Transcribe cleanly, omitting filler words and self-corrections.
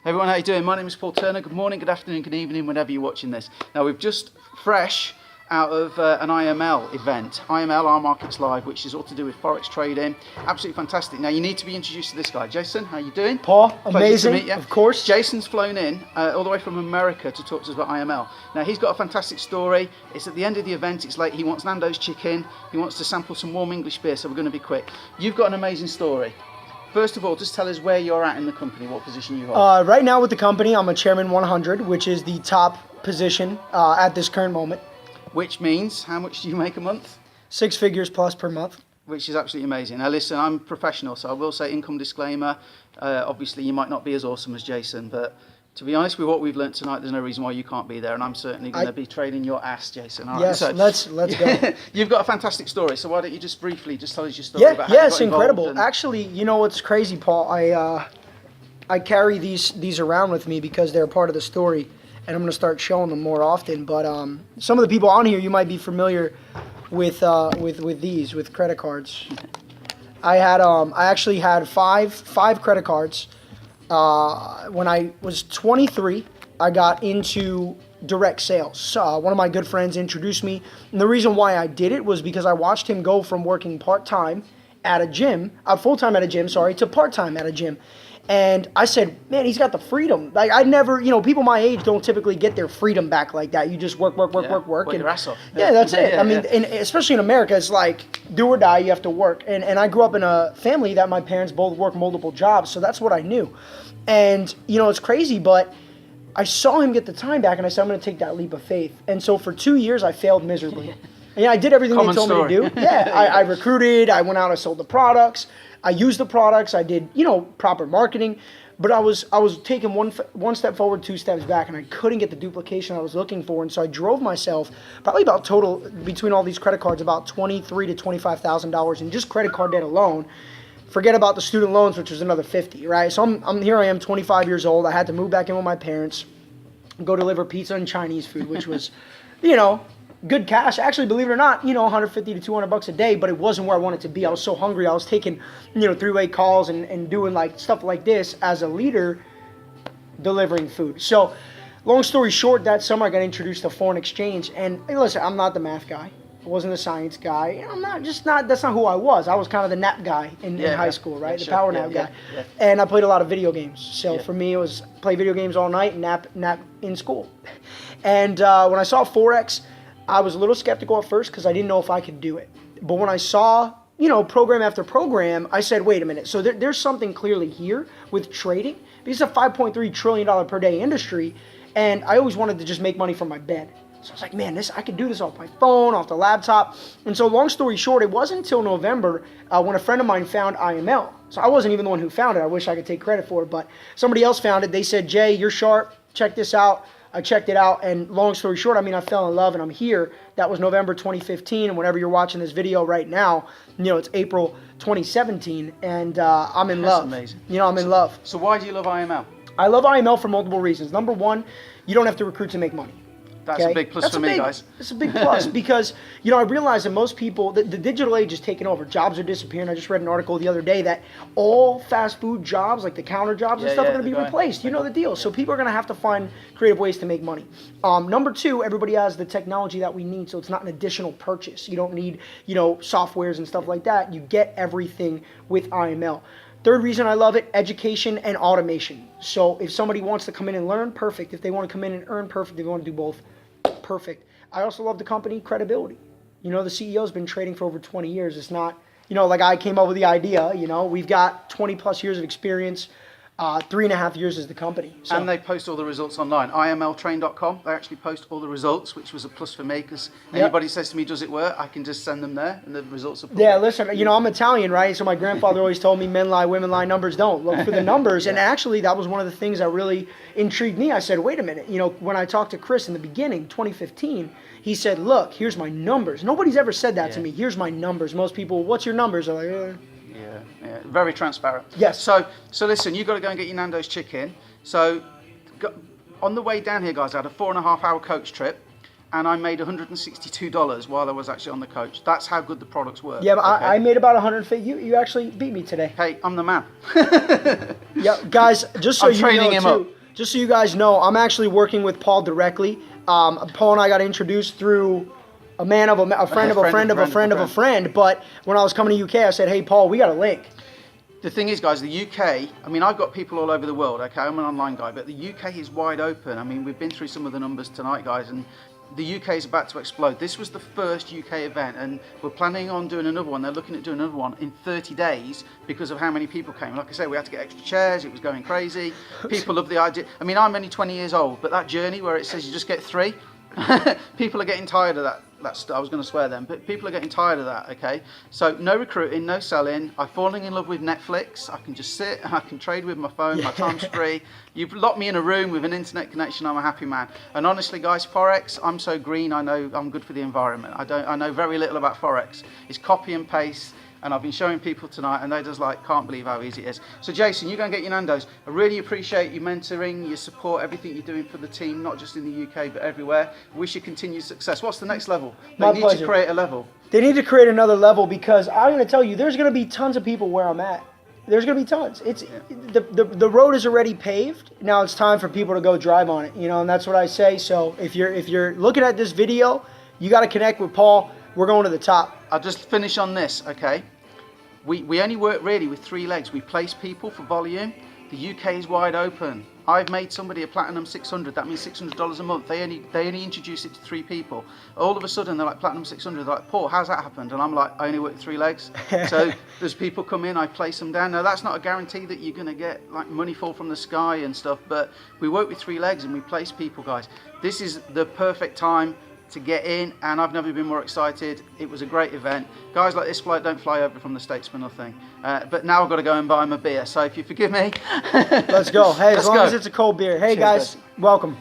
Hey everyone, how you doing? My name is Paul Turner. Good morning, good afternoon, good evening, whenever you're watching this. Now we've just fresh out of an IML event, IML, iMarketsLive, which is all to do with Forex trading. Absolutely fantastic. Now you need to be introduced to this guy. Jason, how you doing? Paul, Pleasure amazing, to meet you. of course. Jason's flown in all the way from America to talk to us about IML. Now he's got a fantastic story. It's at the end of the event. It's late. He wants Nando's chicken. He wants to sample some warm English beer, so we're going to be quick. You've got an amazing story. First of all, just tell us where you're at in the company, what position you hold. Right now with the company, I'm a Chairman 100, which is the top position at this current moment. Which means, how much do you make a month? 6 figures plus per month. Which is absolutely amazing. Now listen, I'm professional, so I will say income disclaimer. Obviously, you might not be as awesome as Jason, but to be honest with what we've learnt tonight, there's no reason why you can't be there, and I'm certainly going to be trading your ass, Jason. All right, yes, so, let's go. You've got a fantastic story, so why don't you just briefly just tell us your story about how you Yeah, got it's involved incredible. and... Actually, you know what's crazy, Paul? I carry these around with me because they're part of the story, and I'm going to start showing them more often. But some of the people on here, you might be familiar with these, with credit cards. I actually had five credit cards. When I was 23, I got into direct sales. One of my good friends introduced me, and the reason why I did it was because I watched him go from working part-time at a gym, full-time at a gym, to part-time at a gym. And I said, man, he's got the freedom. Like, I never, people my age don't typically get their freedom back like that. You just work. Work And, your ass off. yeah, that's it. Yeah, I mean, and especially in America, it's like do or die, you have to work. And I grew up in a family that my parents both worked multiple jobs, so that's what I knew. And, it's crazy, but I saw him get the time back, and I said, I'm going to take that leap of faith. And so for 2 years, I failed miserably. And I did everything they told me to do. Yeah, I recruited, I went out, I sold the products, I used the products, I did, proper marketing. But I was taking one step forward, 2 steps back, and I couldn't get the duplication I was looking for. And so I drove myself probably about total, between all these credit cards, about $23,000 to $25,000 in just credit card debt alone. Forget about the student loans, which was another 50, right? So here I am, 25 years old. I had to move back in with my parents, go deliver pizza and Chinese food, which was, good cash. Actually, believe it or not, 150 to 200 bucks a day, but it wasn't where I wanted to be. I was so hungry. I was taking, 3-way calls and doing like stuff like this as a leader, delivering food. So, long story short, that summer I got introduced to foreign exchange. And hey, listen, I'm not the math guy. I wasn't a science guy. That's not who I was. I was kind of the nap guy in high school, right? The power nap guy. Yeah. And I played a lot of video games. So for me, it was play video games all night and nap in school. And when I saw Forex, I was a little skeptical at first because I didn't know if I could do it. But when I saw, program after program, I said, wait a minute. So there's something clearly here with trading. It's a $5.3 trillion per day industry. And I always wanted to just make money from my bed. So I was like, man, I could do this off my phone, off the laptop. And so long story short, it wasn't until November when a friend of mine found IML. So I wasn't even the one who found it. I wish I could take credit for it. But somebody else found it. They said, Jay, you're sharp. Check this out. I checked it out, and long story short, I fell in love, and I'm here. That was November 2015, and whenever you're watching this video right now, it's April 2017, and I'm in love. That's amazing. I'm in love. So why do you love IML? I love IML for multiple reasons. Number one, you don't have to recruit to make money. That's a big plus for me, guys. It's a big plus because, I realize that most people, the digital age is taking over. Jobs are disappearing. I just read an article the other day that all fast food jobs, like the counter jobs and stuff, are going to be replaced. You know the deal. Yeah. So people are going to have to find creative ways to make money. Number two, everybody has the technology that we need, so it's not an additional purchase. You don't need, softwares and stuff like that. You get everything with IML. Third reason I love it, education and automation. So if somebody wants to come in and learn, perfect. If they want to come in and earn, perfect. If they want to do both, perfect. I also love the company credibility. The CEO's been trading for over 20 years. It's not, like I came up with the idea, we've got 20 plus years of experience. 3.5 years as the company. So. And they post all the results online. imltrain.com, they actually post all the results, which was a plus for me because anybody says to me, does it work? I can just send them there and the results are public. Yeah, listen, I'm Italian, right? So my grandfather always told me men lie, women lie, numbers don't. Look for the numbers. And actually, that was one of the things that really intrigued me. I said, wait a minute. When I talked to Chris in the beginning, 2015, he said, look, here's my numbers. Nobody's ever said that to me. Here's my numbers. Most people, what's your numbers? Are like, Yeah, very transparent. Yes. So listen, you've got to go and get your Nando's chicken. So on the way down here, guys, I had a 4.5 hour coach trip. and I made $162 while I was actually on the coach. That's how good the products were. Yeah, but okay? I made about 150. You actually beat me today. Hey, I'm the man. Yeah, guys, just so I'm you training know him too, up. just so you guys know, I'm actually working with Paul directly. Paul and I got introduced through a friend of a friend of a friend of a friend of a friend. But when I was coming to UK, I said, hey, Paul, we got a link. The thing is, guys, the UK, I mean, I've got people all over the world, okay? I'm an online guy, but the UK is wide open. I mean, we've been through some of the numbers tonight, guys, and the UK is about to explode. This was the first UK event, and we're planning on doing another one. They're looking at doing another one in 30 days because of how many people came. Like I say, we had to get extra chairs. It was going crazy. People love the idea. I mean, I'm only 20 years old, but that journey where it says you just get 3, people are getting tired of that. I was going to swear then, but people are getting tired of that, okay? So no recruiting, no selling. I'm falling in love with Netflix. I can just sit and I can trade with my phone. My time's free. You've locked me in a room with an internet connection. I'm a happy man. And honestly, guys, Forex, I'm so green. I know I'm good for the environment. I know very little about Forex. It's copy and paste. And I've been showing people tonight, and they just can't believe how easy it is. So Jason, you go and get your Nando's. I really appreciate you mentoring, your support, everything you're doing for the team, not just in the UK, but everywhere. Wish you continued success. What's the next level? They need to create a level. They need to create another level because I'm going to tell you, there's going to be tons of people where I'm at. There's going to be tons. The road is already paved. Now it's time for people to go drive on it, and that's what I say. So if you're looking at this video, you got to connect with Paul. We're going to the top. I'll just finish on this, okay? We only work really with 3 legs. We place people for volume. The UK is wide open. I've made somebody a platinum 600. That means $600 a month. They only introduce it to 3 people. All of a sudden they're like, platinum 600. They're like, Paul, how's that happened? And I'm like, I only work with 3 legs. So there's people come in, I place them down. Now that's not a guarantee that you're going to get money fall from the sky and stuff, but we work with 3 legs and we place people, guys. This is the perfect time to get in, and I've never been more excited. It was a great event. Guys like this don't fly over from the States for nothing. But now I've got to go and buy him a beer. So if you forgive me. Let's go. Hey, as long as it's a cold beer. Hey, Cheers, guys, welcome.